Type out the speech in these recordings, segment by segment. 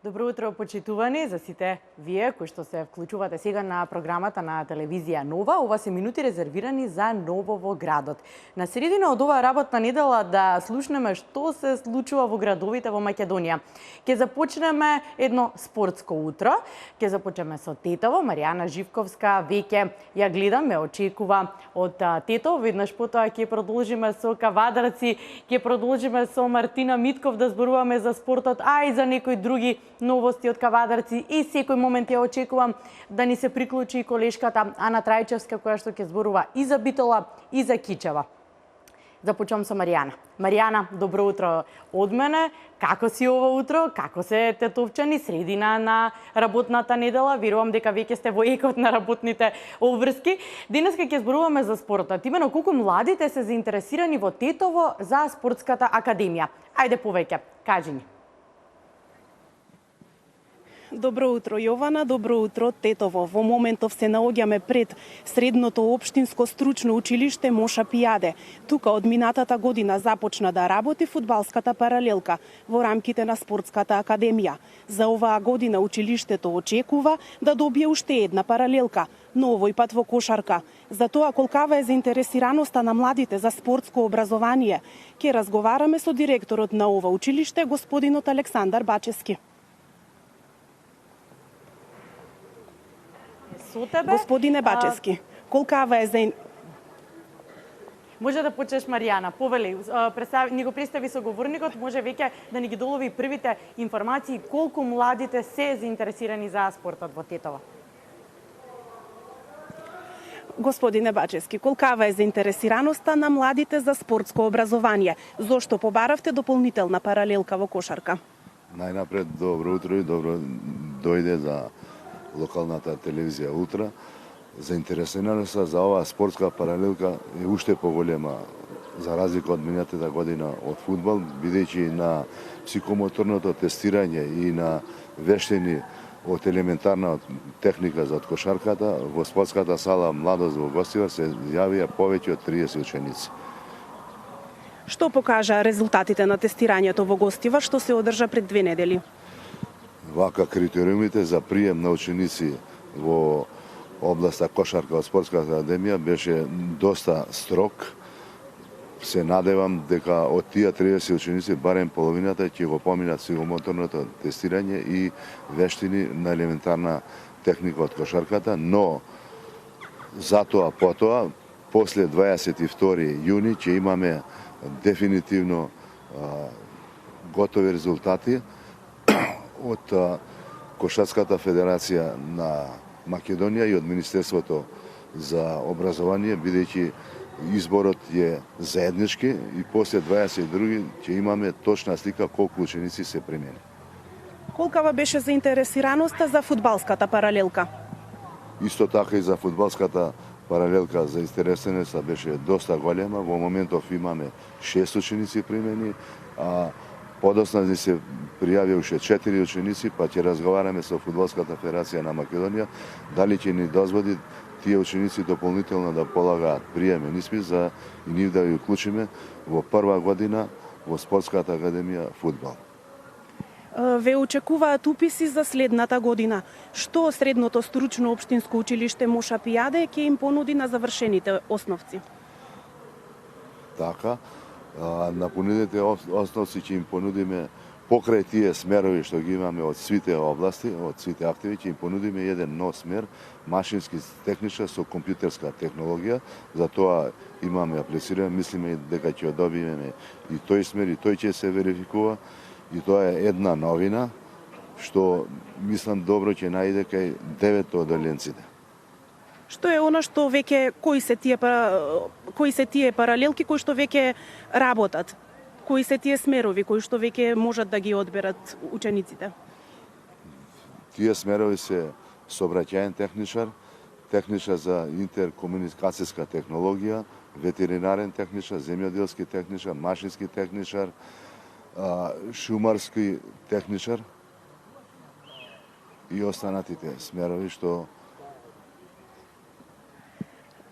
Добро утро, почитувани, за сите вие кои што се вклучувате сега на програмата на телевизија Нова. Ова се минути резервирани за ново во градот. На средина од оваа работна недела да слушнеме што се случува во градовите во Македонија. Ќе започнеме едно спортско утро. Ќе започнеме со Тетово. Маријана Живковска веќе ја гледам, ме очекува од Тетово. Веднаш потоа ќе продолжиме со Кавадарци, ќе продолжиме со Мартина Митков да зборуваме за спортот, а и за некои други новости од Кавадарци, и секој момент ја очекувам да ни се приклучи колешката Ана Трајчевска, која што ќе зборува и за Битола и за Кичева. Започвам со Маријана. Маријана, добро утро од мене. Како си ова утро? Како се тетовчани средина на работната недела? Верувам дека веќе сте во екот на работните обврски. Денеска ќе зборуваме за спортот. Имено колку младите се заинтересирани во Тетово за спортската академија. Ајде повеќе, кажи ни. Добро утро, Јована, добро утро, Тетово. Во моментов се наоѓаме пред Средното општинско стручно училиште Моша Пијаде. Тука од минатата година започна да работи фудбалската паралелка во рамките на спортската академија. За оваа година училиштето очекува да добие уште една паралелка, но овој пат во кошарка. За тоа колкава е заинтересираноста на младите за спортско образование, ќе разговараме со директорот на ова училиште, господинот Александар Бачески. Господине Бачески, колкава е Може да почнеш, Маријана. Повели, ни го представи соговорникот, може веќе да ни ги долови првите информации колку младите се заинтересирани за спортот во Тетово. Господине Бачески, колкава е заинтересираноста на младите за спортско образование? Зошто побаравте дополнителна паралелка во кошарка? Најнапред, добро утро и добро дојде за локалната телевизија утра. Заинтересираноста за оваа спортска паралелка е уште поголема за разлика од минатата година од фудбал, бидејќи на психомоторното тестирање и на вештини од елементарна техника за кошарката во спортската сала Младост во Гостива се јавија повеќе од 30 ученици. Што покажа резултатите на тестирањето во Гостива што се одржа пред 2 недели? Вака критериумите за прием на ученици во областа кошарка од спортската академија беше доста строг. Се надевам дека од тие 30 ученици барем половината ќе го поминат психомоторното тестирање и вештини на елементарна техника од кошарката, но затоа потоа после 22 јуни ќе имаме дефинитивно готови резултати од Кошарската федерација на Македонија и од Министерството за образование, бидејќи изборот е заеднички и после 22 ќе имаме точна слика колку ученици се примени. Колкава беше заинтересираноста за фудбалската паралелка? Исто така и за фудбалската паралелка заинтересираноста беше доста голема. Во моментов имаме 6 ученици примени, а подоцна ни се пријави уште 4 ученици, па ќе разговараме со Фудбалската федерација на Македонија дали ќе ни дозволи тие ученици дополнително да полагаат приемен испит за и нив да ги уклучиме во прва година во спортската академија фудбал. Ве очекуваат уписи за следната година. Што Средното стручно општинско училиште Моша Пијаде ќе им понуди на завршените основци? Така, на понудите основци ќе им понудиме покрај тие смерови што ги имаме од сите области, од сите активи, ќе им понудиме еден нов смер, машински техничар со компјутерска технологија. За тоа имаме аплицирано, мислиме дека ќе добиеме и тој смер, и тој ќе се верификува. И тоа е една новина што мислам добро ќе најде кај 9 одделенците. Што е она што веќе кои се тие паралелки кои што веќе работат? Кои се тие смерови кои што веќе можат да ги одберат учениците? Тие смерови се сообраќаен техничар, техничар за интеркомуникацијска технологија, ветеринарен техничар, земјоделски техничар, машински техничар, шумарски техничар и останатите смерови што...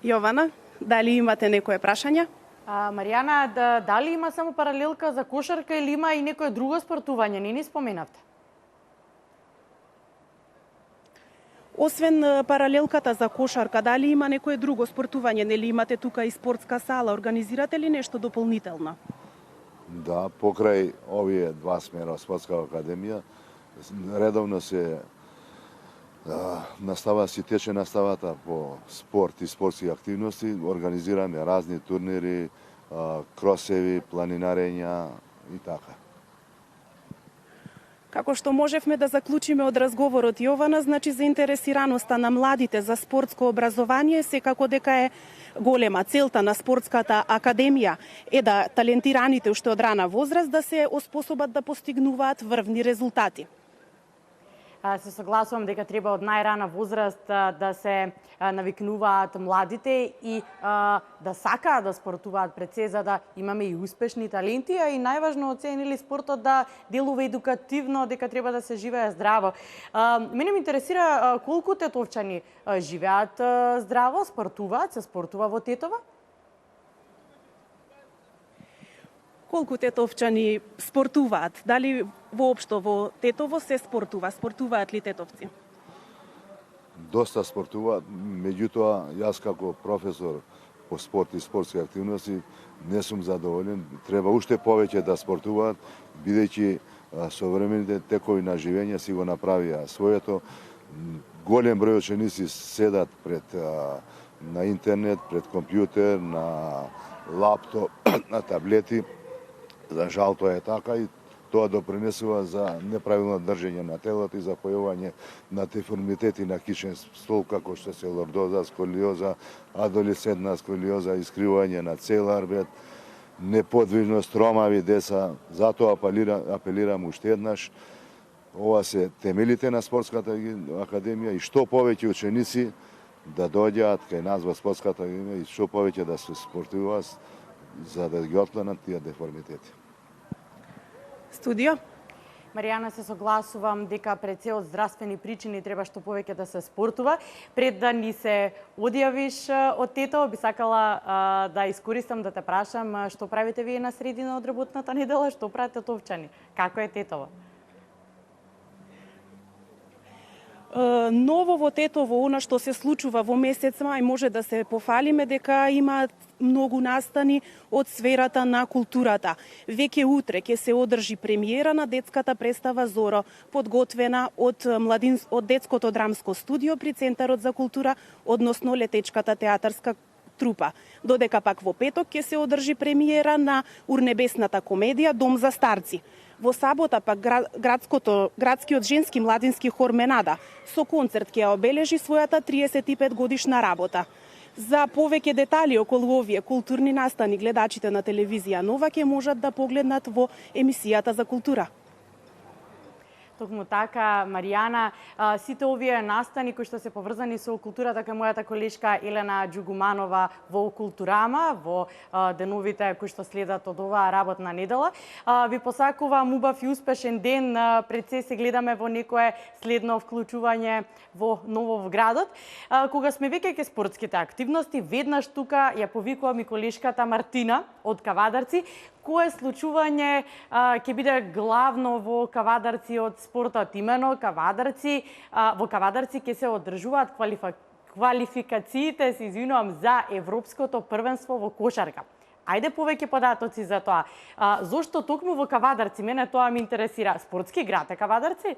Јована, дали имате некое прашање? Маријана, дали има само паралелка за кошарка или има и некое друго спортување? Не ни споменавте. Освен паралелката за кошарка, дали има некое друго спортување? Нели имате тука и спортска сала? Организирате ли нешто дополнително? Да, покрај овие два смера спортска академија, редовно се си тече наставата по спорт и спортски активности, организираме разни турнири, кросеви, планинарења и така. Како што можевме да заклучиме од разговорот, Јована, значи заинтересираноста на младите за спортско образование секако дека е голема. Целта на спортската академија е да талентираните уште од рана возраст да се оспособат да постигнуваат врвни резултати. Се согласувам дека треба од најрана возраст да се навикнуваат младите и да сакаат да спортуваат пред се, за да имаме и успешни таленти, а и најважно оценили спортот да делува едукативно, дека треба да се живее здраво. Мене ме интересира колку тетовчани живеат здраво, спортуваат, се спортува во Тетово? Колку тетовчани спортуваат? Дали воопшто во Тетово се спортува? Спортуваат ли тетовци? Доста спортуваат, меѓутоа јас како професор по спорт и спортски активности не сум задоволен. Треба уште повеќе да спортуваат, бидејќи современите текови на живење си го направија своето. Голем број ученици седат на интернет, пред компјутер, на лаптоп, на таблети. За жал тоа е така и тоа допринесува за неправилно држење на телото и за појавување на деформитети на кичен стол, како што се лордоза, сколиоза, адолесцентна сколиоза, искривување на цел арбет, неподвижност, тромави деца. Затоа апелирам уште еднаш, ова се темелите на спортската академија и што повеќе ученици да дојдат кај нас во спортската академија и што повеќе да се спортуваат, за да ги отклонат тие деформитети. Студио? Маријана, се согласувам дека пред се од здравствени причини треба што повеќе да се спортува. Пред да ни се одјавиш од Тетово, би сакала да искористам да те прашам што правите вие на средина од работната недела, што правите тетовчани? Како е Тетово? Ново во Тетово, она што се случува во месец мај, може да се пофалиме дека има многу настани од сферата на културата. Веќе утре ќе се одржи премиера на детската представа Зоро, подготвена од детското драмско студио при Центарот за култура, односно Летечката театарска трупа. Додека пак во петок ќе се одржи премиера на урнебесната комедија Дом за старци. Во сабота пак градскиот женски младински хор Менада со концерт ќе обележи својата 35 годишна работа. За повеќе детали околу овие културни настани гледачите на телевизија Нова ќе можат да погледнат во емисијата за култура. Токму така, Маријана, сите овие настани кои што се поврзани со културата кај мојата колешка Елена Џугуманова во Културама, во деновите кои што следат од оваа работна недела, ви посакувам убав и успешен ден. Пред се гледаме во некое следно вклучување во Нововградот. Кога сме веќе ке спортските активности, веднаш тука ја повикувам и колешката Мартина од Кавадарци. Кое случување ќе биде главно во Кавадарци од спортот? Имено во Кавадарци ќе се одржуваат квалификациите, се извинувам, за Европското првенство во кошарка. Ајде повеќе податоци за тоа. Зошто токму во Кавадарци? Мене тоа ме интересира. Спортски град е Кавадарци?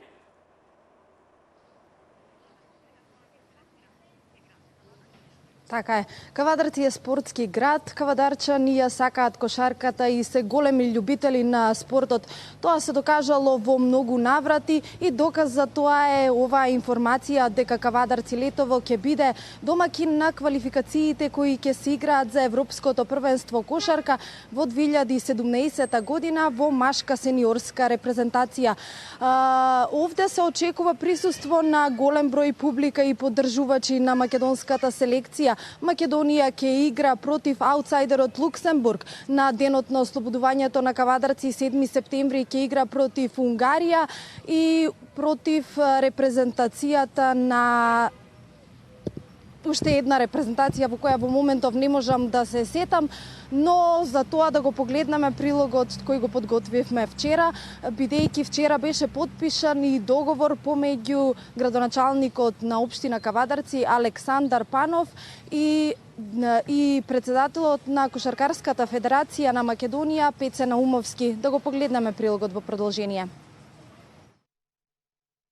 Така е. Кавадарци е спортски град, кавадарчани ја сакаат кошарката и се големи љубители на спортот. Тоа се докажало во многу наврати и доказ за тоа е оваа информација дека Кавадарци Летово ќе биде домакин на квалификациите кои ќе се играат за Европското првенство кошарка во 2017 година во машка сениорска репрезентација. Овде се очекува присуство на голем број публика и поддржувачи на македонската селекција. Македонија ќе игра против аутсайдерот Луксембург. На денот на ослободувањето на Кавадарци 7 септември ќе игра против Унгарија и против репрезентацијата на уште една репрезентација во која во моментов не можам да се сетам, но за тоа да го погледнеме прилогот кој го подготвивме вчера, бидејќи вчера беше подпишан и договор помеѓу градоначалникот на општина Кавадарци Александар Панов и председателот на Кошаркарската федерација на Македонија Пеце Наумовски. Да го погледнеме прилогот во продолжение.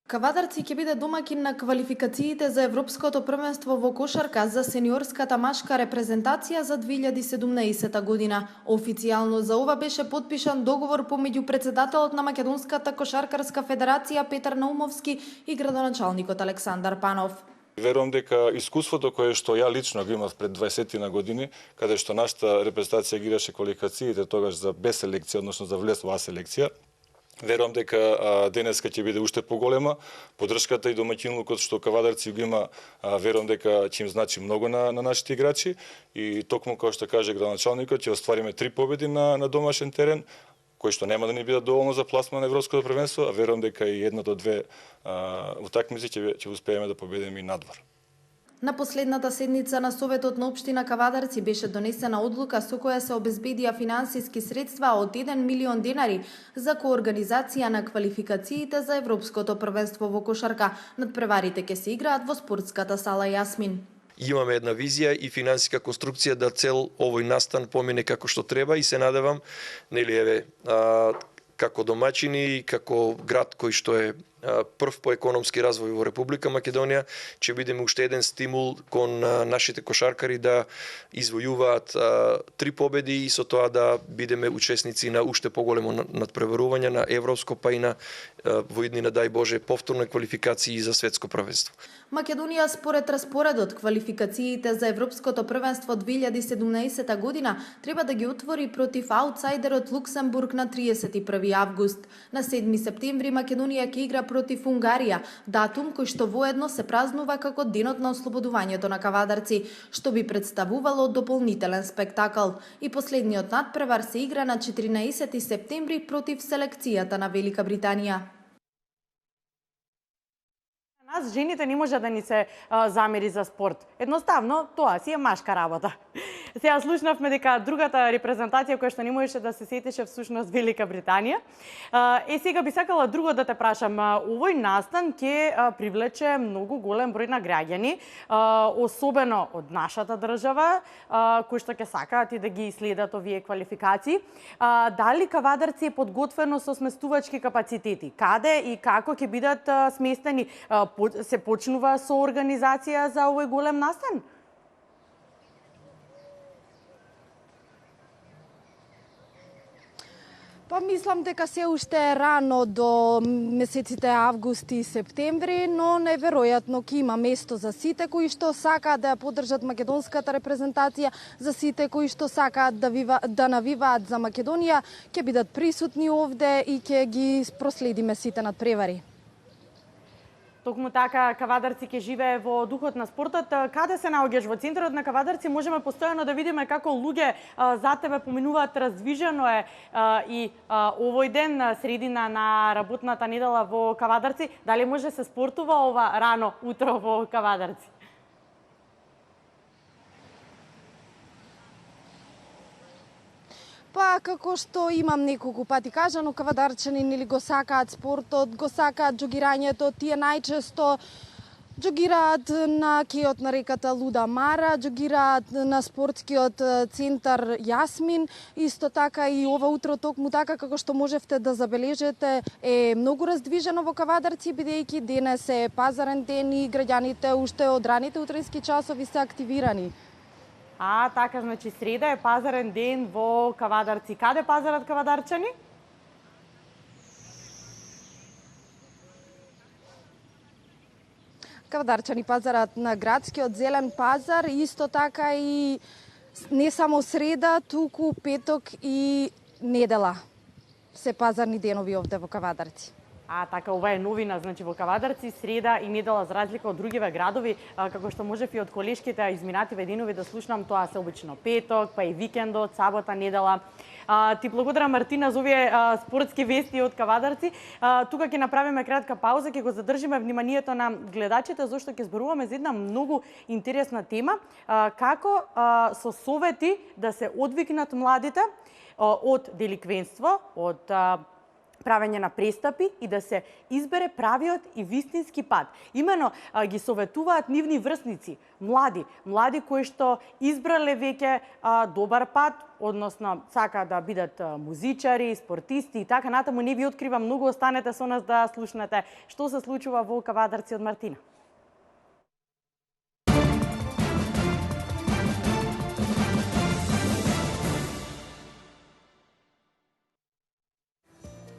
Кавадарци ќе биде домаќин на квалификациите за Европското првенство во кошарка за сениорската машка репрезентација за 2017 година. Официјално за ова беше подпишан договор помеѓу председателот на Македонската кошаркарска федерација Петар Наумовски и градоначалникот Александар Панов. Верувам дека искуството кое што ја лично го имав пред 20 на години, каде што нашата репрезентација ги играше квалификациите тогаш за Б селекција, односно за влез во А селекција, верувам дека денеска ќе биде уште поголема. Поддршката и домаќинлукот што Кавадарци го има, верувам дека ќе им значи многу на нашите играчи и токму како што каже градоначалникот, ќе оствариме 3 победи на домашен терен, кои што нема да ни бидат доволно за пласман на Европското првенство, а верувам дека и една до две утакмици ќе успееме да победиме и надвор. На последната седница на Советот на општина Кавадарци беше донесена одлука со која се обезбедија финансиски средства од 1 милион денари за коорганизација на квалификациите за Европското првенство во кошарка. Надпреварите ќе се играат во спортската сала Јасмин. Имаме една визија и финансиска конструкција да цел овој настан помине како што треба и се надевам, како домаќини, како град кој што е прв по економски развој во Република Македонија, ќе бидеме уште еден стимул кон нашите кошаркари да извојуваат 3 победи и со тоа да бидеме учесници на уште поголемо надпреварување на европско, па и на во иднина, дај Боже, повторни квалификации за светско првенство. Македонија според распоредот квалификациите за Европското првенство 2017 година треба да ги отвори против аутсайдерот Луксембург на 31 август. На 7 септември Македонија ќе игра против Унгарија, датум кој што воедно се празнува како денот на ослободувањето на Кавадарци, што би представувало дополнителен спектакл. И последниот надпревар се игра на 14 септември против селекцијата на Велика Британија. Нас, жените, не може да ни се замери за спорт. Едноставно, тоа си е машка работа. Сега слушнавме дека другата репрезентација која што не можеше да се сетише всушност Велика Британија. Сега би сакала друго да те прашам. Овој настан ќе привлече многу голем број на граѓани, особено од нашата држава, кои што ќе сакаат и да ги следат овие квалификации. Дали Кавадарци е подготвено со сместувачки капацитети? Каде и како ќе бидат сместени? Се почнува со организација за овој голем настан? Па мислам дека се уште е рано до месеците август и септември, но неверојатно ќе има место за сите кои што сакаат да ја поддржат македонската репрезентација, за сите кои што сакаат да навиваат за Македонија, ќе бидат присутни овде и ќе ги проследиме сите надпревари. Токму така, Кавадарци ќе живее во духот на спортот. Каде се наоѓаш во центарот на Кавадарци? Можеме постојано да видиме како луѓе за тебе поминуваат, раздвижено е и овој ден, средина на работната недела во Кавадарци. Дали може се спортува ова рано утро во Кавадарци? Па, како што имам неколку пати кажано, кавадарчани нели го сакаат спортот, го сакаат џогирањето, тие најчесто џогираат на кејот на реката Луда Мара, џогираат на спортскиот центар Јасмин, исто така и ова утро токму така како што можевте да забележите е многу раздвижено во Кавадарци, бидејќи денес е пазарен ден и граѓаните уште од раните утрински часови се активирани. Така, значи среда е пазарен ден во Кавадарци. Каде пазарат кавадарчани? Кавадарчани пазарат на градскиот зелен пазар, исто така и не само среда, туку петок и недела се пазарни денови овде во Кавадарци. А така, ова е новина, значи во Кавадарци среда и недела за разлика од другиве градови, како што можев и од колешките изминативе денови да слушнам, тоа се обично петок, па и викендот, сабота, недела. Ти благодарам, Мартина, за овие спортски вести од Кавадарци. Тука ќе направиме кратка пауза, ќе го задржиме вниманието на гледачите, зашто ќе зборуваме за една многу интересна тема, како со совети да се одвикнат младите од деликвенство, од правење на престапи и да се избере правиот и вистински пат. Имено ги советуваат нивни врсници, млади кои што избрале веќе добар пат, односно сака да бидат музичари, спортисти и така натаму. Не ви откривам многу, останете со нас да слушнете што се случува во Кавадарци од Мартина.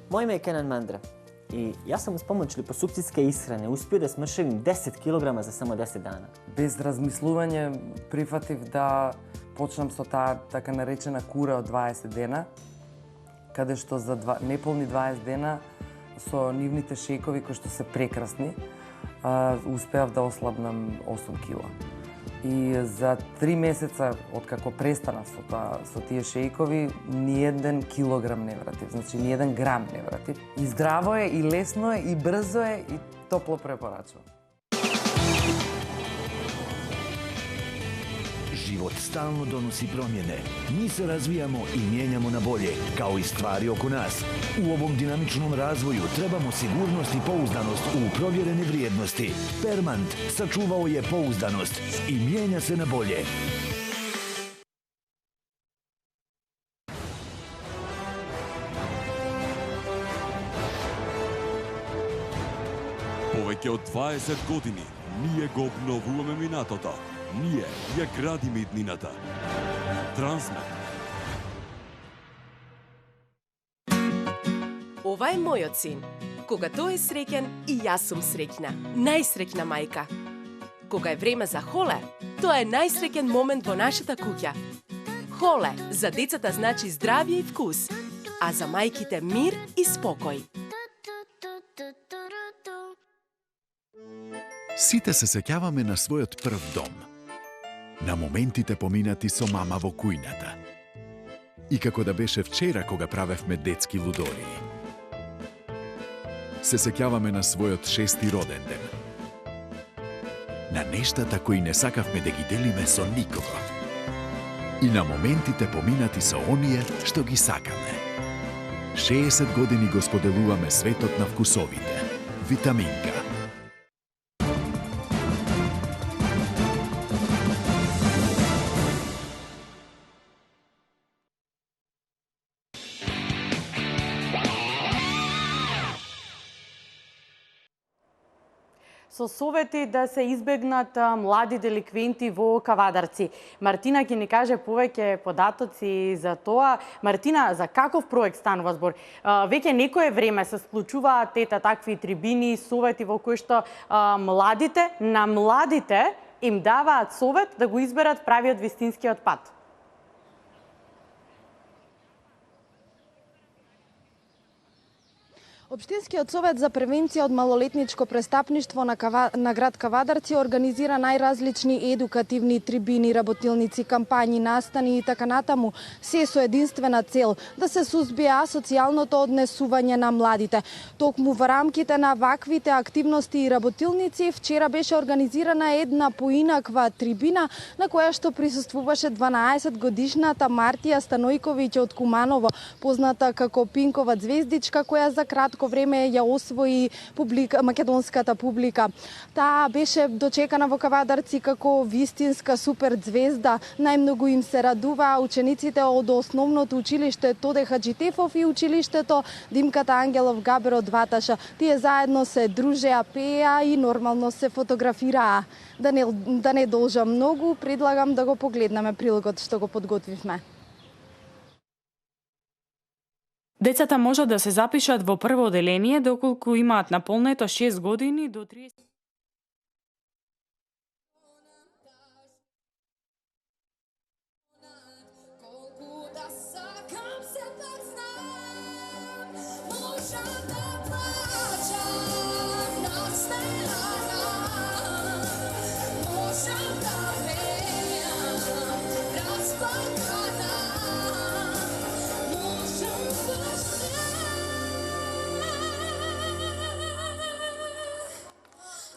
Moje ime je Kenan Mandra i ja sam uz pomoć liposukcijske ishrane uspio da smršavim 10 kg za samo 10 dana. Без размислување прифатив да почнам со таа така наречена кура од 20 дена, каде што за неполни 20 дена со нивните шејкови кои што се прекрасни, успеав да ослабнам 8 кила. И за 3 месеца откако престанав со тие шејкови, ни еден килограм не вратив, значи ни еден грам не вратив. И здраво е, и лесно е, и брзо е, и топло препорачувам. Život stalno donosi promjene. Mi se razvijamo i mijenjamo na bolje, kao i stvari oko nas. U ovom dinamičnom razvoju trebamo sigurnost i pouzdanost u provjerene vrijednosti. Permant sačuvao je pouzdanost i mijenja se na bolje. Повеќе од 20 години ние го обновуваме минатото. Ние ја градиме иднината. Трансмет. Ова е мојот син. Кога тој е среќен, и јас сум среќна. Најсреќна мајка. Кога е време за холе, тоа е најсреќен момент во нашата куќа. Холе за децата значи здравје и вкус, а за мајките мир и спокој. Сите се сеќаваме на својот прв дом. На моментите поминати со мама во кујната. И како да беше вчера кога правевме детски лудории. Се сеќаваме на својот 6-ти роден ден. На нештата кои не сакавме да ги делиме со никого. И на моментите поминати со оние што ги сакаме. 60 години го споделуваме светот на вкусовите. Витаминка. Со совети да се избегнат млади деликвенти во Кавадарци. Мартина ќе ни каже повеќе податоци за тоа. Мартина, за каков проект станува збор? Веќе некое време се склучуваат такви трибини, совети во кои што младите им даваат совет да го изберат правиот вистинскиот пат. Општинскиот совет за превенција од малолетничко престапништво на град Кавадарци организира најразлични едукативни трибини, работилници, кампањи, настани и така натаму, се со единствена цел да се сузбие асоцијалното однесување на младите. Токму во рамките на ваквите активности и работилници, вчера беше организирана една поинаква трибина на која што присуствуваше 12-годишната Мартија Станојковиќ од Куманово, позната како Пинкова звездичка, која за кратко време ја освои македонската публика. Таа беше дочекана во Кавадарци како вистинска супер звезда. Најмногу им се радуваа учениците од основното училиште Тоде Хаджитефов и училиштето Димката Ангелов Габер од Ваташа. Тие заедно се дружеа, пеа и нормално се фотографираа. Да не должам многу, предлагам да го погледнеме прилогот што го подготвивме. Децата можат да се запишат во прво оделение доколку имаат наполнето 6 години до 30.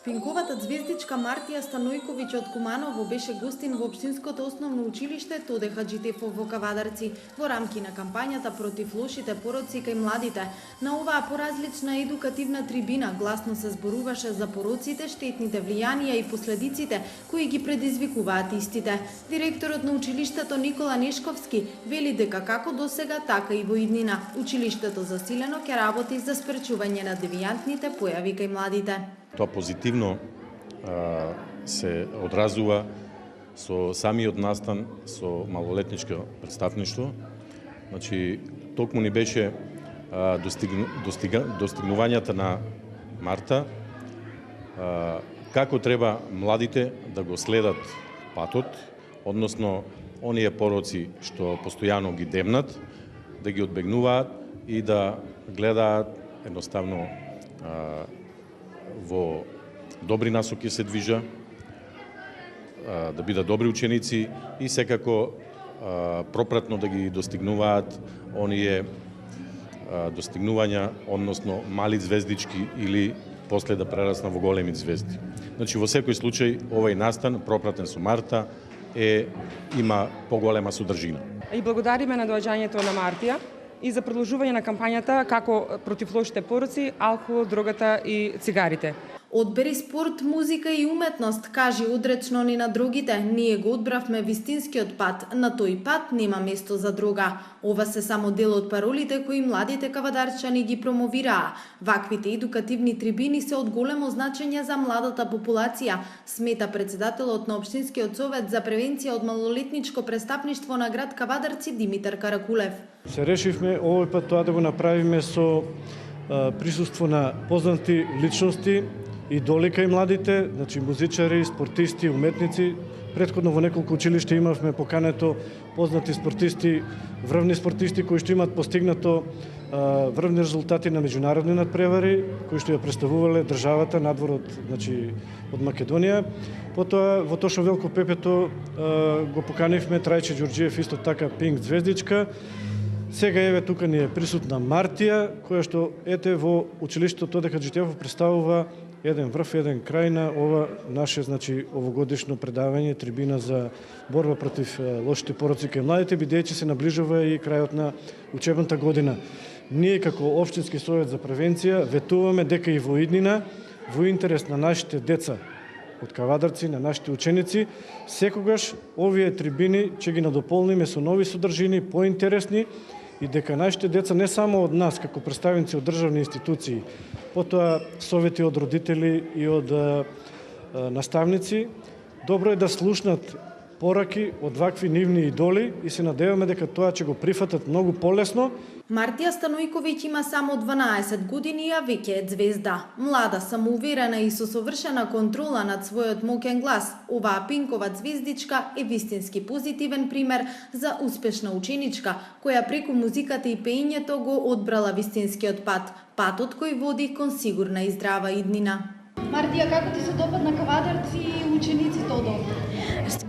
Пинковата звездичка Мартија Станојковиќ од Куманово беше гостин во Општинското основно училиште Тоде Хаџитефов во Кавадарци во рамки на кампањата против лошите пороци кај младите. На оваа поразлична едукативна трибина гласно се зборуваше за пороците, штетните влијанија и последиците кои ги предизвикуваат истите. Директорот на училиштето Никола Нешковски вели дека како досега, така и во иднина училиштето засилено ќе работи за спречување на девијантните појави кај младите. Тоа позитивно се одразува со самиот настан со малолетничко представништво. Значи, токму ни беше достигнувањата на Марта, како треба младите да го следат патот, односно оние пороци што постојано ги демнат, да ги одбегнуваат и да гледаат едноставно во добри насоки се движа, да бидат добри ученици и секако пропратно да ги достигнуваат оние достигнувања, односно мали звездички или после да прерасна во големи звезди. Значи, во секој случај, овој настан, пропратен со Марта, има поголема содржина. И благодариме на доаѓањето на Мартија и за продолжување на кампањата како против лошите пороци, алкохол, дрогата и цигарите. Одбери спорт, музика и уметност, кажи одречно ни на другите. Ние го одбравме вистинскиот пат. На тој пат нема место за дрога. Ова се само дел од паролите кои младите кавадарчани ги промовираа. Ваквите едукативни трибини се од големо значење за младата популација, смета председателот на Општинскиот совет за превенција од малолетничко престапништво на град Кавадарци Димитар Каракулев. Се решивме овој пат тоа да го направиме со присуство на познати личности, идоли кај младите, значи музичари, спортисти, уметници. Претходно во неколку училишта имавме покането познати спортисти, врвни спортисти кои што имаат постигнато врвни резултати на меѓународни надпревари, кои што ја представувале државата надвор од, значи, од Македонија. Потоа во Тошо Велко Пепето го поканивме Трајче Ѓорџиев, исто така Пинк звездичка. Сега еве тука ни е присутна Мартија, која што ете во училиштето Тоде Хаџитефов представува еден врв, еден крај на ова наше, значи, овогодишно предавање, трибина за борба против лошите пороци кај младите, бидејќи се наближува и крајот на учебната година. Ние како Општински совет за превенција ветуваме дека и во иднина, во интерес на нашите деца од Кавадарци, на нашите ученици, секогаш овие трибини ќе ги надополниме со нови содржини, поинтересни, и дека нашите деца не само од нас, како представници од државни институции, потоа совети од родители и од наставници, добро е да слушнат пораки од вакви нивни идоли и се надеваме дека тоа ќе го прифатат многу полесно. Мартија Станојковиќ има само 12 години, а веќе е звезда. Млада, самоуверена и со совршена контрола над својот моќен глас, оваа пинкова звездичка е вистински позитивен пример за успешна ученичка, која преку музиката и пеењето го одбрала вистинскиот пат, патот кој води кон сигурна и здрава иднина. Мартија, како ти се допадна Кавадарци и учениците од овде?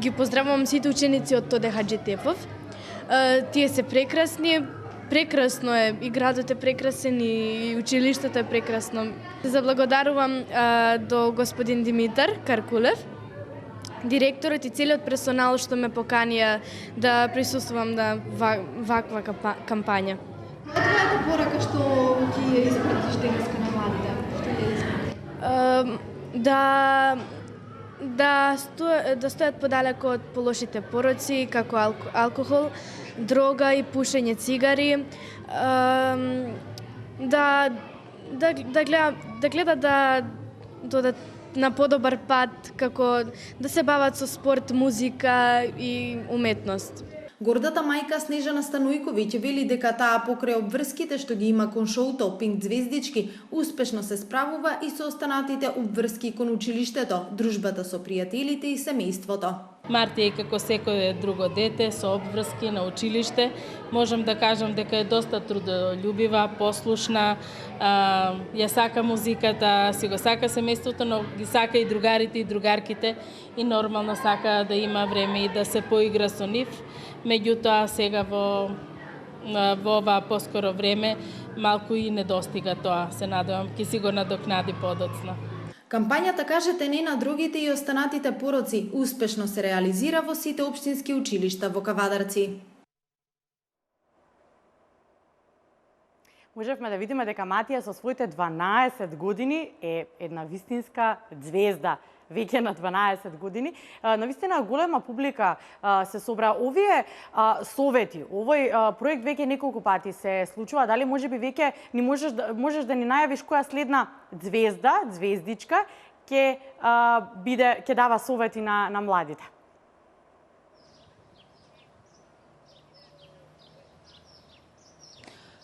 Ги поздравувам сите ученици од Тоде Хаџитефов. Тие се прекрасни, прекрасно е, и градот е прекрасен, и училиштето е прекрасно. Заблагодарувам до господин Димитар Каркулев, директорот и целиот персонал што ме поканија да присуствувам на ваква кампања. Која е твојата порака што ќе ја испратиш денеска на младите? Да стојат подалеку од полошите пороци, како алкохол, дрога и пушење цигари, да гледат да додат на подобар пат, како да се бават со спорт, музика и уметност. Гордата мајка Снежана Станојковиќ вели дека таа покрај обврските што ги има кон шоуто Пинк звездички, успешно се справува и со останатите обврски кон училиштето, дружбата со пријателите и семејството. Мартија е како секој друго дете со обврски на училиште. Можам да кажам дека е доста трудолюбива, послушна, ја сака музиката, си го сака семејството, но ги сака и другарите и другарките и нормално сака да има време и да се поигра со нив. Меѓутоа сега во ова поскоро време малку и недостига тоа. Се надевам ќе си го надокнади подоцна. Кампањата Кажете не на дрогите и останатите пороци успешно се реализира во сите општински училишта во Кавадарци. Можевме да видиме дека Матија со своите 12 години е една вистинска звезда. Веќе на 12 години. Навистина голема публика се собра. Овие совети, овој проект веќе неколку пати се случува. Дали можеби веќе ни можеш да ни најавиш која следна звездичка ќе дава совети на младите?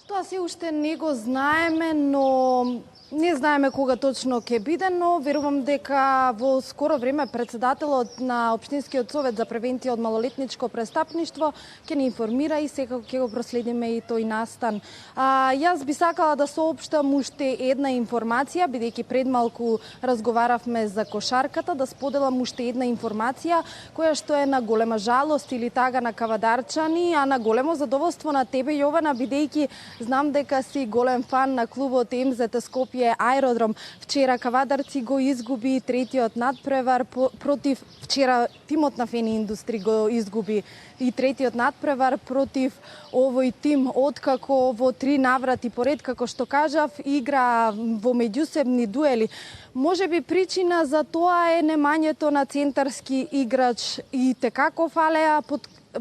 Тоа се уште не го знаеме, но не знаеме кога точно ќе биде, но верувам дека во скоро време председателот на Општинскиот совет за превенција од малолетничко престапништво ќе ни информира и секако ќе го проследиме и тој настан. Јас би сакала да соопштам уште една информација, бидејќи пред малку разговаравме за кошарката, да споделам уште една информација која што е на голема жалост или тага на кавадарчани, а на големо задоволство на тебе, Јована, бидејќи знам дека си голем фан на клубот МЗТ Скопје Аеродром. Вчера Кавадарци го изгуби третиот надпревар против вчера тимот на Фени Индустри го изгуби и третиот надпревар против овој тим, откако во 3 наврати поред, како што кажав, игра во меѓусебни дуели. Можеби причина за тоа е немањето на центарски играч и текако фалеа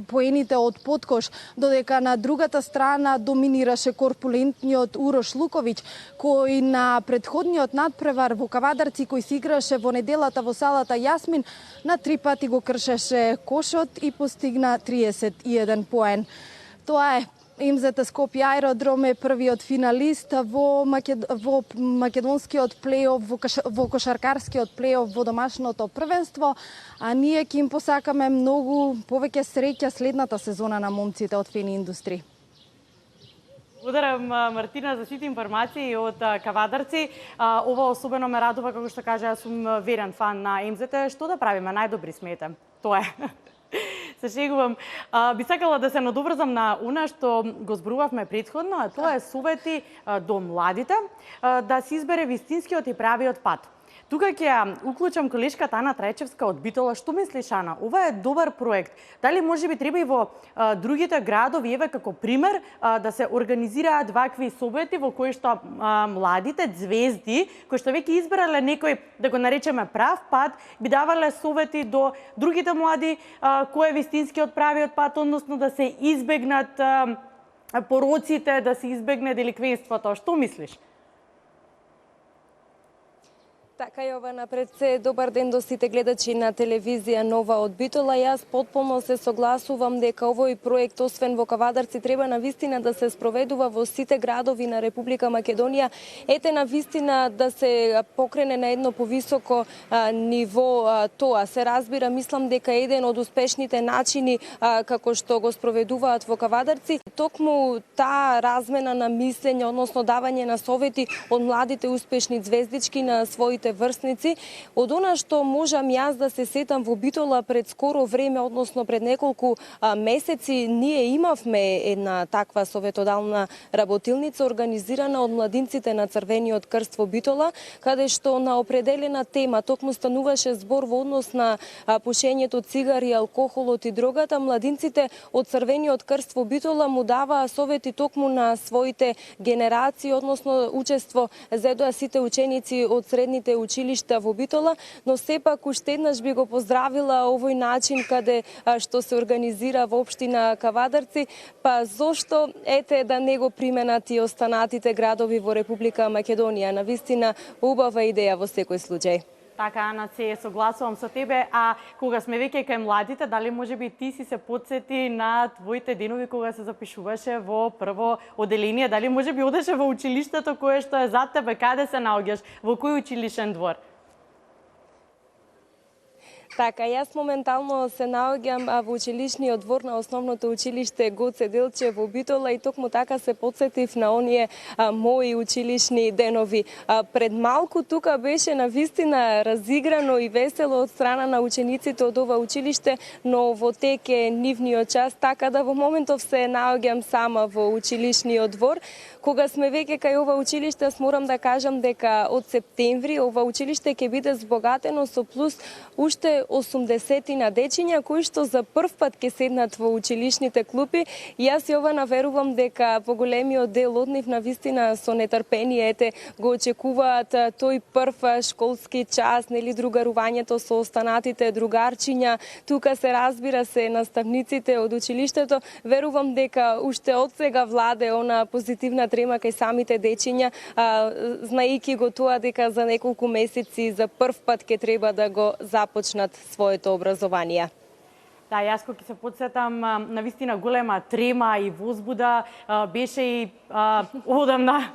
поените од подкош, додека на другата страна доминираше корпулентниот Урош Луковиќ, кој на предходниот надпревар во Кавадарци, кој се играше во неделата во салата Јасмин, на 3 пати го кршеше кошот и постигна 31 поен. Тоа е. МЗТ Скопје Аеродром е првиот финалист во македонскиот плейоф, во кошаркарскиот плейоф во домашното првенство, а ние ќе им посакаме многу повеќе среќа следната сезона на момците од Фени Индустри. Благодарам, Мартина, за сите информации од Кавадарци. Ова особено ме радува, како што кажа, јас сум верен фан на МЗТ. Што да правиме? Најдобри смете. Тоа е. Се шегувам. Би сакала да се надоврзам на она што го зборувавме претходно, а тоа е совети до младите да се избере вистинскиот и правиот пат. Тука ќе уклучам колешката Ана Трајчевска од Битола. Што мислиш, Ана? Ова е добар проект. Дали можеби треба и во другите градови, еве како пример, да се организираат вакви совети во кои што младите звезди, кои што веќе избрале некој, да го наречеме прав пат, би давале совети до другите млади кој е вистинскиот правиот пат, односно да се избегнат пороците, да се избегне деликвенството. Што мислиш? Така, Јована, пред се добар ден до сите гледачи на телевизија Нова од Битола. Јас потполно се согласувам дека овој проект, освен во Кавадарци, треба на вистина да се спроведува во сите градови на Република Македонија. Ете на вистина да се покрене на едно повисоко ниво тоа. Се разбира, мислам дека еден од успешните начини како што го спроведуваат во Кавадарци, токму таа размена на мислење, односно давање на совети од младите успешни звездички на своите врсници. Од она што можам јас да се сетам во Битола пред скоро време, односно пред неколку месеци, ние имавме една таква советодална работилница организирана од младинците на Црвениот крст во Битола, каде што на определена тема токму стануваше збор во однос на пушењето цигари, алкохолот и дрогата. Младинците од Црвениот крст во Битола му даваа совети токму на своите генерации, односно учество зедоа сите ученици од средните училишта во Битола, но сепак уште еднаш би го поздравила овој начин каде што се организира во општина Кавадарци, па зошто ете да не го применат и останатите градови во Република Македонија. Навистина убава идеја во секој случај. Така, Ана, се согласувам со тебе, а кога сме веќе кај младите, дали можеби ти си се подсети на твоите денови кога се запишуваше во прво оделение, дали можеби одеше во училиштето кое што е зад тебе, каде се наоѓаш, во кој училишен двор? Така, јас моментално се наоѓам во училишниот двор на основното училиште Гоце Делчев во Битола и токму така се потсетив на оние мои училишни денови. Пред малку тука беше навистина разиграно и весело од страна на учениците од ова училиште, но во тек е нивниот час, така да во моментов се наоѓам сама во училишниот двор. Кога сме веќе кај ова училиште, јас морам да кажам дека од септември ова училиште ќе биде збогатено со плюс уште 80 дечиња кои што за прв пат ќе седнат во училишните клупи. И јас Јована верувам дека поголемиот дел од нив навистина со нетрпение го очекуваат тој прв школски час, нели, другарувањето со останатите другарчиња. Тука се разбира се наставниците од училиштето. Верувам дека уште од сега владе она позитивна трема кај самите дечиња, знаејќи го тоа дека за неколку месеци за прв пат ќе треба да го започнат своето образование. Да, јас кога се подсетам, навистина голема трема и возбуда беше и одамна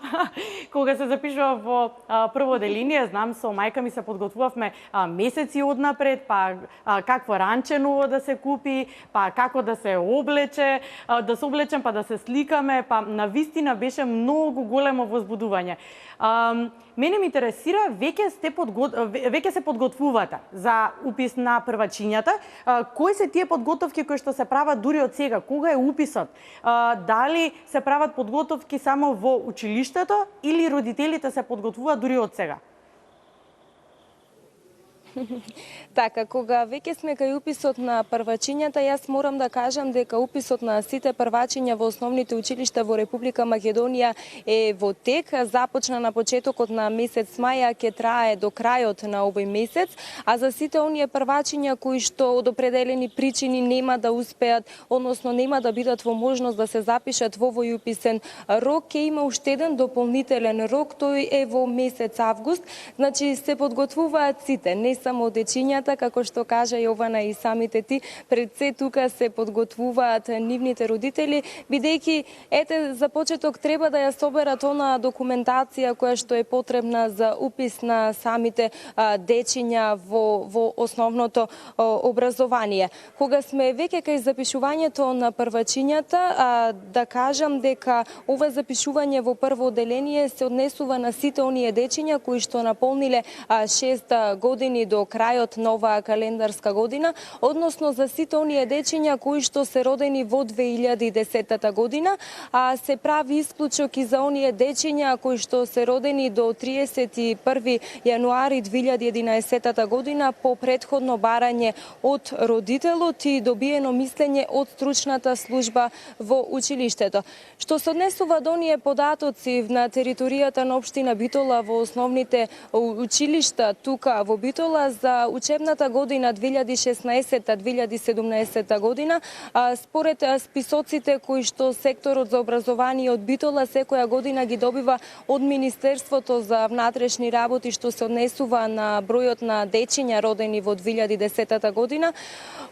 кога се запишува во прво оделение. Знам, со мајка ми се подготвувавме месеци однапред, па какво ранче ново да се купи, па како да се облече, да се облечем, па да се сликаме, па навистина беше многу големо возбудување. Мене ме интересира, веќе се подготвувате за упис на првачињата. Кои се тие подготовки кои што се прават дури од сега? Кога е уписот? Дали се прават подготовки само во училиштето или родителите се подготвуваат дури од сега? Така, кога веќе сме кај уписот на првачињата, јас морам да кажам дека уписот на сите првачиња во основните училишта во Република Македонија е во тек. Започна на почетокот на месец мај, а ќе трае до крајот на овој месец, а за сите оние првачиња кои што од определени причини нема да успеат, односно нема да бидат во можност да се запишат во овој уписен рок, ќе има уште еден дополнителен рок, тој е во месец август. Значи се подготвуваат сите, не само дечињата, како што кажа Јована и самите ти, пред се тука се подготвуваат нивните родители, бидејќи за почеток треба да ја соберат она документација која што е потребна за упис на самите дечиња во основното образование. Кога сме веќе кај запишувањето на првачињата, да кажам дека ова запишување во прво оделение се однесува на сите оние дечиња кои што наполниле 6 години до крајот на оваа календарска година, односно за сите оние дечиња кои што се родени во 2010 година, а се прави исклучок и за оние дечиња кои што се родени до 31 јануари 2011 година по претходно барање од родителот и добиено мислење од стручната служба во училиштето. Што се однесува до оние податоци на територијата на општина Битола во основните училишта тука во Битола за учебната година 2016-2017 година, според списоците кои што секторот за образование од Битола секоја година ги добива од Министерството за внатрешни работи што се однесува на бројот на дечиња родени во 2010 година,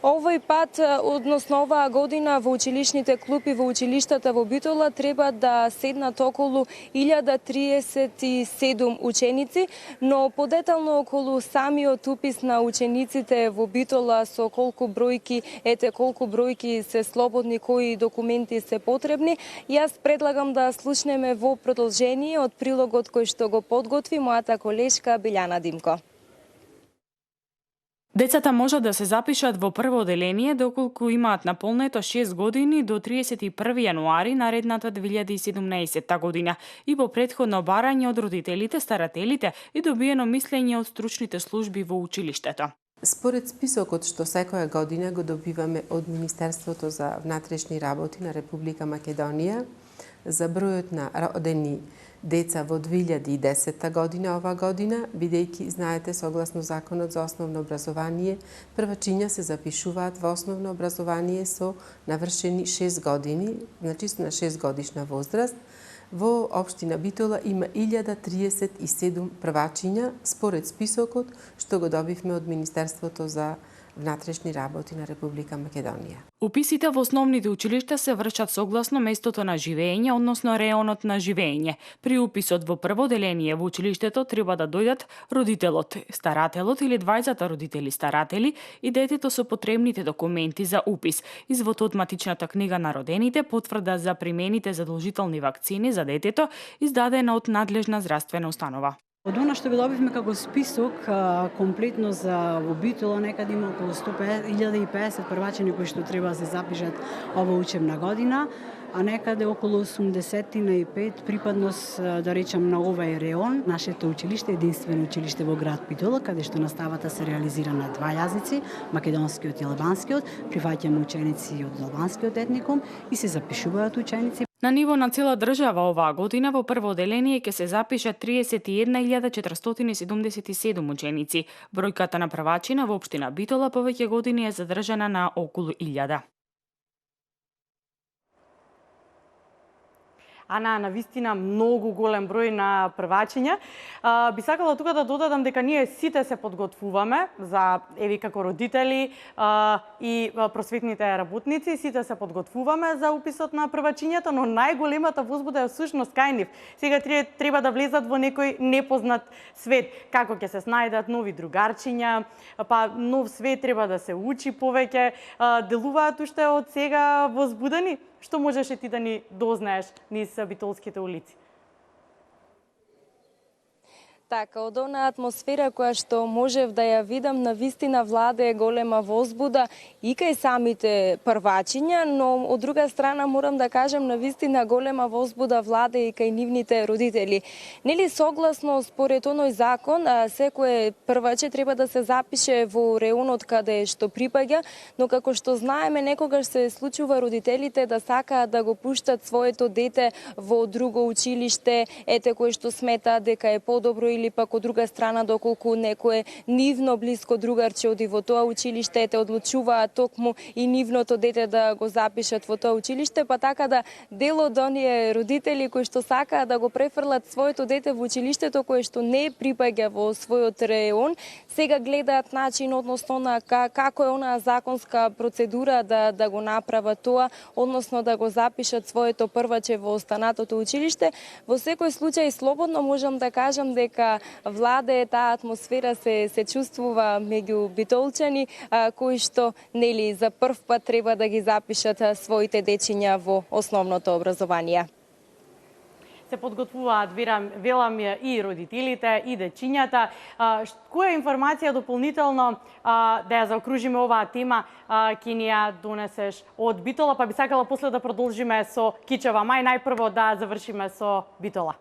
овој пат, односно оваа година во училишните клупи во училиштата во Битола треба да седнат околу 1037 ученици, но подетално околу самиот упис на учениците во Битола со колку бројки се слободни, кои документи се потребни. Јас предлагам да слушнеме во продолжение од прилогот кој што го подготви мојата колешка Билјана Димко. Децата можат да се запишат во прво оделение доколку имаат наполнето 6 години до 31 јануари наредната 2017 година и по претходно барање од родителите, старателите и добиено мислење од стручните служби во училиштето. Според списокот што секоја година го добиваме од Министерството за внатрешни работи на Република Македонија, за бројот на родени деца во 2010 година оваа година, бидејќи, знаете, согласно Законот за основно образование, првачиња се запишуваат во основно образование со навршени 6 години, значи на 6 годишна возраст. Во општина Битола има 1037 првачиња според списокот што го добивме од Министерството за внатрешни работи на Република Македонија. Уписите во основните училишта се вршат согласно местото на живење, односно реонот на живење. При уписот во прво деление во училиштето треба да дојдат родителот, старателот или двајцата родители-старатели и детето со потребните документи за упис, извод од матичната книга на родените, потврда за примените задолжителни вакцини за детето, издадена од надлежна здравствена установа. Од она што го добивме како список комплетно за во Битола, некаде има околу 1050 првачени кои што треба да се запишат ова учебна година, а некаде околу 85 припадност, да речем, на овај реон. Нашето училиште е единствено училиште во град Битола, каде што наставата се реализира на два јазици, македонскиот и албанскиот. Прифаќаме ученици од албанскиот етникум и се запишуваат ученици. На ниво на цела држава оваа година во прво одделение ќе се запишат 31.477 ученици. Бројката на првачина во општина Битола повеќе години е задржана на околу 1000. Ана, навистина многу голем број на првачиња. Би сакала тука да додадам дека ние сите се подготвуваме за, еви како родители и просветните работници, сите се подготвуваме за уписот на првачињата, но најголемата возбуда е всушност кај нив. Сега треба да влезат во некој непознат свет. Како ќе се снајдат нови другарчиња, па нов свет треба да се учи повеќе. Делуваат уште од сега возбудени? Што можеше ти да ни дознаеш низ битолските улици? Така, од она атмосфера која што можев да ја видам, навистина владе голема возбуда и кај самите првачиња, но од друга страна морам да кажам навистина голема возбуда владе и кај нивните родители. Нели согласно според оној закон, секое прваче треба да се запише во реонот каде што припаѓа, но како што знаеме некогаш се случува родителите да сакаат да го пуштат своето дете во друго училиште, ете кој што смета дека е подобро или пак од друга страна доколку некое нивно блиско другарче оди во тоа училиште, те одлучуваат токму и нивното дете да го запишат во тоа училиште, па така да дел од оние родители кои што сакаат да го префрлат своето дете во училиштето кое што не припаѓа во својот реон, сега гледаат начин, односно на како е онаа законска процедура да го направат тоа, односно да го запишат своето прваче во останатото училиште. Во секој случај слободно можам да кажам дека владе таа атмосфера се чувствува меѓу битолчани кои што нели за прв пат треба да ги запишат своите дечиња во основното образование. Се подготвуваат, велам и родителите, и дечињата. Која информација дополнително да ја заокружиме оваа тема ќе ни ја донесеш од Битола, па би сакала после да продолжиме со Кичева. Мај најпрво да завршиме со Битола.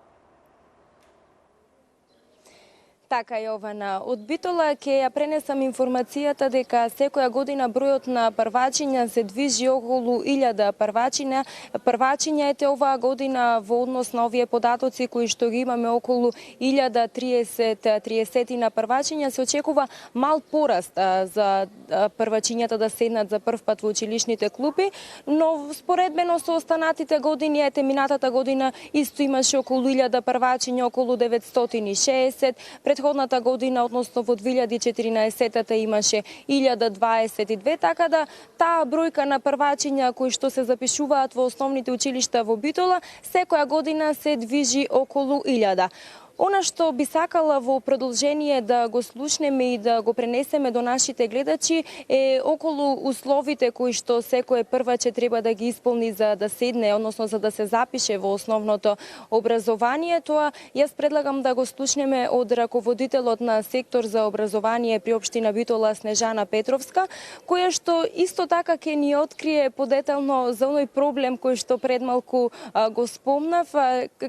Така, Јована. Од Битола ќе ја пренесам информацијата дека секоја година бројот на првачиња се движи околу 1000 првачиња. Првачиња ете оваа година во однос на овие податоци кои што ги имаме околу 1030 на првачиња, се очекува мал пораст за првачињата да седнат за прв пат во училишните клупи, но споредбено со останатите години, ете минатата година исто имаше околу 1000 првачиња, околу 960. Предходната година, односно во 2014-та имаше 1022, така да таа бројка на првачиња кои што се запишуваат во основните училишта во Битола секоја година се движи околу 1000. Она што би сакала во продолжение да го слушнеме и да го пренесеме до нашите гледачи е околу условите кои што секое прваче треба да ги исполни за да седне, односно за да се запише во основното образование. Тоа јас предлагам да го слушнеме од раководителот на сектор за образование при општина Битола Снежана Петровска, која што исто така ќе ни открие подетално за оној проблем кој што предмалку го спомнав,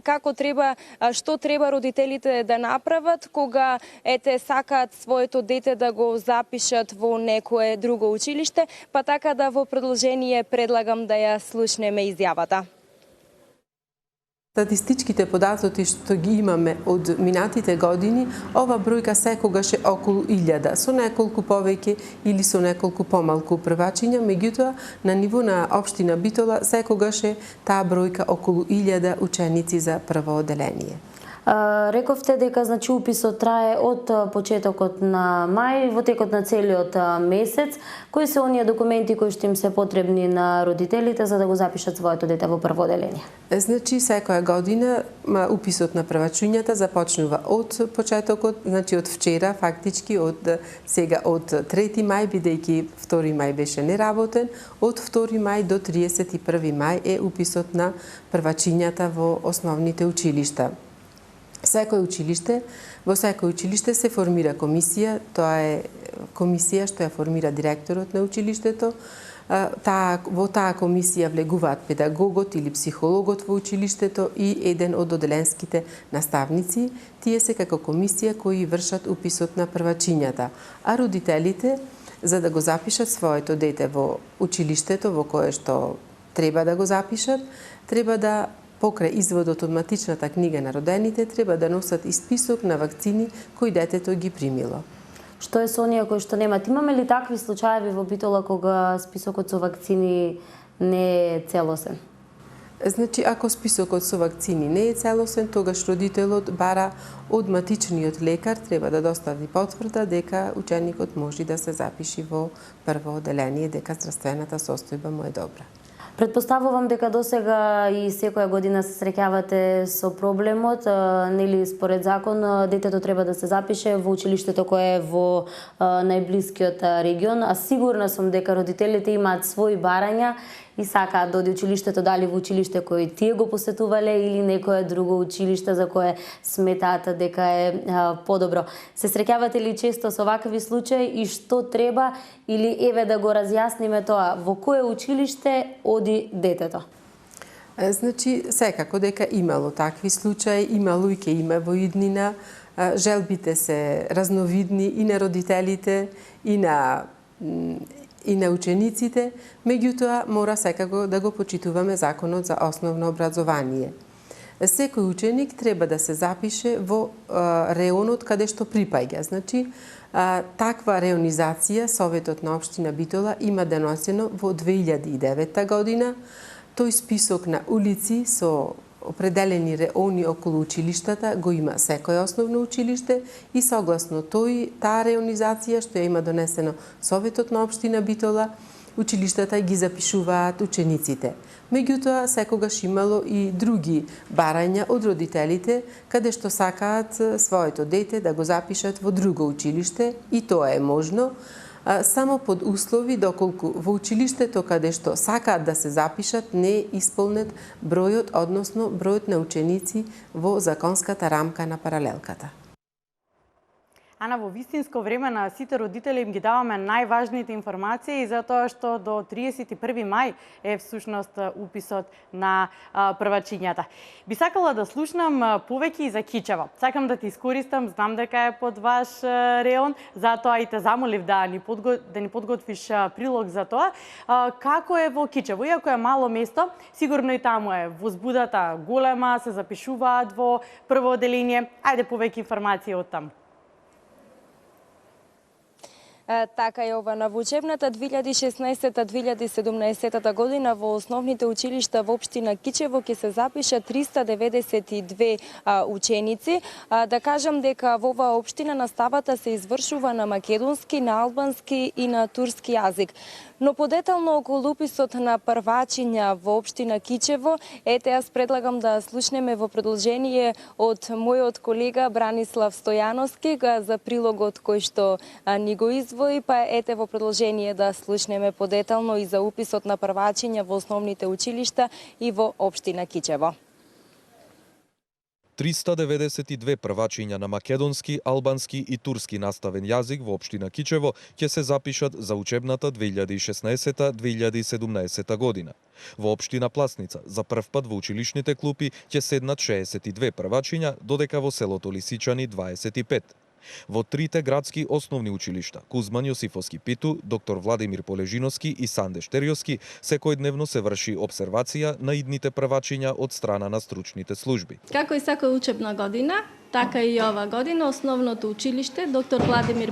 како треба, што треба родителите да направат кога ете сакаат своето дете да го запишат во некое друго училиште, па така да во продолжение предлагам да ја слушнеме изјавата. Статистичките податоци што ги имаме од минатите години, ова бројка секогаш е околу 1000, со неколку повеќе или со неколку помалку првачиња, меѓутоа на ниво на општина Битола секогаш е таа бројка околу 1000 ученици за прво одделение. Рековте дека значи уписот трае од почетокот на мај во текот на целиот месец. Кои се оние документи кои што им се потребни на родителите за да го запишат своето дете во прво оделение? Значи секоја година уписот на првачињата започнува од почетокот, значи од вчера фактички, од сега од 3 мај, бидејќи 2 мај беше неработен, од 2 мај до 31 мај е уписот на првачињата во основните училишта. Во секој училиште се формира комисија, тоа е комисија што ја формира директорот на училиштето. Во таа комисија влегуваат педагогот или психологот во училиштето и еден од оделенските наставници. Тие се како комисија кои вршат уписот на првачињата, а родителите за да го запишат своето дете во училиштето во кое што треба да го запишат, треба да покрај изводот од матичната книга на родените, треба да носат и список на вакцини кои детето ги примило. Што е со оние кои што немат? Имаме ли такви случаеви во Битола кога списокот со вакцини не е целосен? Значи, ако списокот со вакцини не е целосен, тогаш родителот бара од матичниот лекар, треба да достави потврда дека ученикот може да се запиши во прво оделение, дека здравствената состојба му е добра. Предпоставувам дека досега и секоја година се среќавате со проблемот, нели според закон детето треба да се запише во училиштето кое е во најблискиот регион, а сигурна сум дека родителите имаат свои барања и сакаат да оди училиштето, дали во училиште кој тие го посетувале или некое друго училиште за кое сметаат дека е подобро. Се среќавате ли често со вакви случаи и што треба или еве да го разјасниме тоа, во кое училиште оди детето? Значи, секако дека имало такви случаи, имало и ке има во иднина. Желбите се разновидни и на родителите, и на учениците, меѓутоа мора секако да го почитуваме законот за основно образование. Секој ученик треба да се запише во реонот каде што припаѓа. Значи, таква реонизација Советот на општина Битола има донесено во 2009 година. Тој список на улици со определени реони околу училиштата го има секој основно училиште и согласно таа реонизација што ја има донесено Советот на општина Битола, училиштата ги запишуваат учениците. Меѓутоа, секогаш имало и други барања од родителите, каде што сакаат своето дете да го запишат во друго училиште и тоа е можно, само под услови доколку во училиштето каде што сакаат да се запишат не е исполнет бројот, односно бројот на ученици во законската рамка на паралелката. Ана, во вистинско време на сите родители им ги даваме најважните информации за тоа што до 31 мај е всушност уписот на првачињата. Би сакала да слушнам повеќе и за Кичево. Сакам да ти искористам, знам дека е под ваш реон, затоа и те замолив да ни подготвиш прилог за тоа. Како е во Кичево? Иако е мало место, сигурно и таму е возбудата голема, се запишуваат во прво оделение. Ајде повеќе информации од таму. Така е, ова во учебната 2016-2017 година во основните училишта во општина Кичево ќе се запише 392 ученици. Да кажам дека во оваа општина наставата се извршува на македонски, на албански и на турски јазик. Но подетално околу уписот на првачиња во општина Кичево, ете јас предлагам да слушнеме во продолжение од мојот колега Бранислав Стојановски за прилогот кој што ни го извои, па ете во продолжение да слушнеме подетално и за уписот на првачиња во основните училишта и во општина Кичево. 392 првачиња на македонски, албански и турски наставен јазик во општина Кичево ќе се запишат за учебната 2016-2017 година. Во општина Пласница за прв пат во училишните клупи ќе седнат 62 првачиња, додека во селото Лисичани 25. Во трите градски основни училишта Кузман Јосифовски Питу, доктор Владимир Полежиновски и Санде Штериовски секојдневно се врши обсервација на идните првачиња од страна на стручните служби. Како и секоја учебна година, така и ова година основното училиште доктор Владимир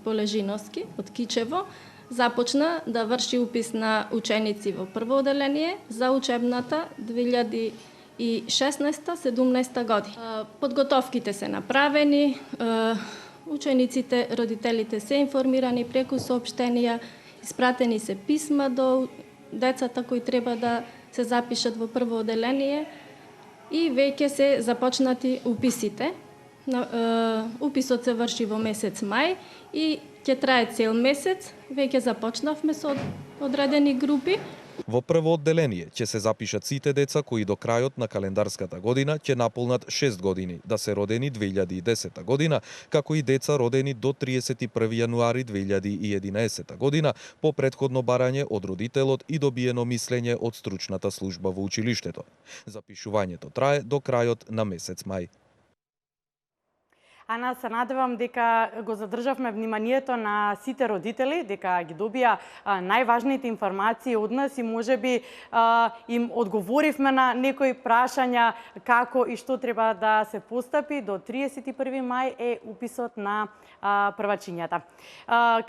Полежиновски од Кичево започна да врши упис на ученици во прво оделение за учебната 2016 2016-17 година. Подготовките се направени, учениците, родителите се информирани преку соопштенија, испратени се писма до децата кои треба да се запишат во прво одделение и веќе се започнати уписите. Уписот се врши во месец мај и ќе трае цел месец. Веќе започнавме со одредени групи. Во прво одделение ќе се запишат сите деца кои до крајот на календарската година ќе наполнат 6 години, да се родени 2010 година, како и деца родени до 31 јануари 2011 година по претходно барање од родителот и добиено мислење од стручната служба во училиштето. Запишувањето трае до крајот на месец мај. Ана, се надевам дека го задржавме вниманието на сите родители, дека ги добија најважните информации од нас и можеби им одговоривме на некои прашања како и што треба да се постапи. До 31 мај е уписот на првачињата.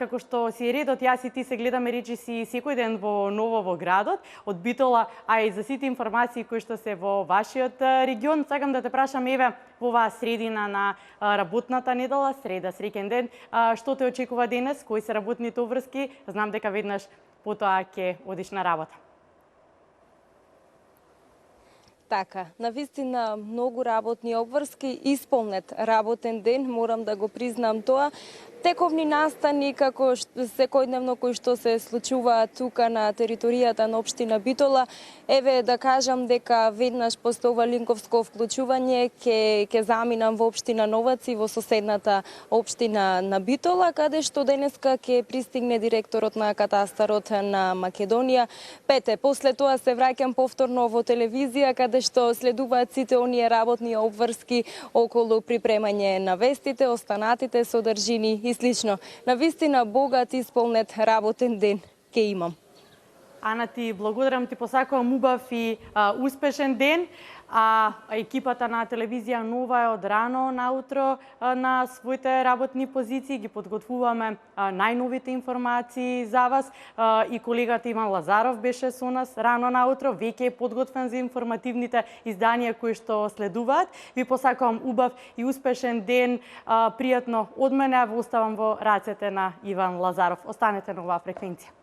Како што си е редот, јас и ти се гледаме речиси секој ден во Ново во градот, од Битола, а и за сите информации кои што се во вашиот регион. Сакам да те прашам, еве, во оваа средина на работната недела, среда, среќен ден, што те очекува денес, кои се работните обврски? Знам дека веднаш потоа ќе одиш на работа. Така, навистина многу работни обврски, исполнет работен ден, морам да го признам тоа. Тековни настани како секојдневно кои што се случуваат тука на територијата на општина Битола. Еве да кажам дека веднаш после ова линковско вклучување ќе заминам во општина Новаци, во соседната општина на Битола, каде што денеска ќе пристигне директорот на катастарот на Македонија. Пете, после тоа се враќам повторно во телевизија, каде што следуваат сите оние работни обврски околу припремање на вестите, останатите содржини и слично. Навистина богат исполнет работен ден ке имам. Ана, ти благодарам, ти посакувам убав и успешен ден. Екипата на телевизија Нова е од рано наутро на своите работни позиции. Ги подготвуваме најновите информации за вас. И колегата Иван Лазаров беше со нас рано наутро. Веќе е подготвен за информативните изданија кои што следуваат. Ви посакувам убав и успешен ден. Пријатно од мене. Оставам во рацете на Иван Лазаров. Останете на оваа фреквенција.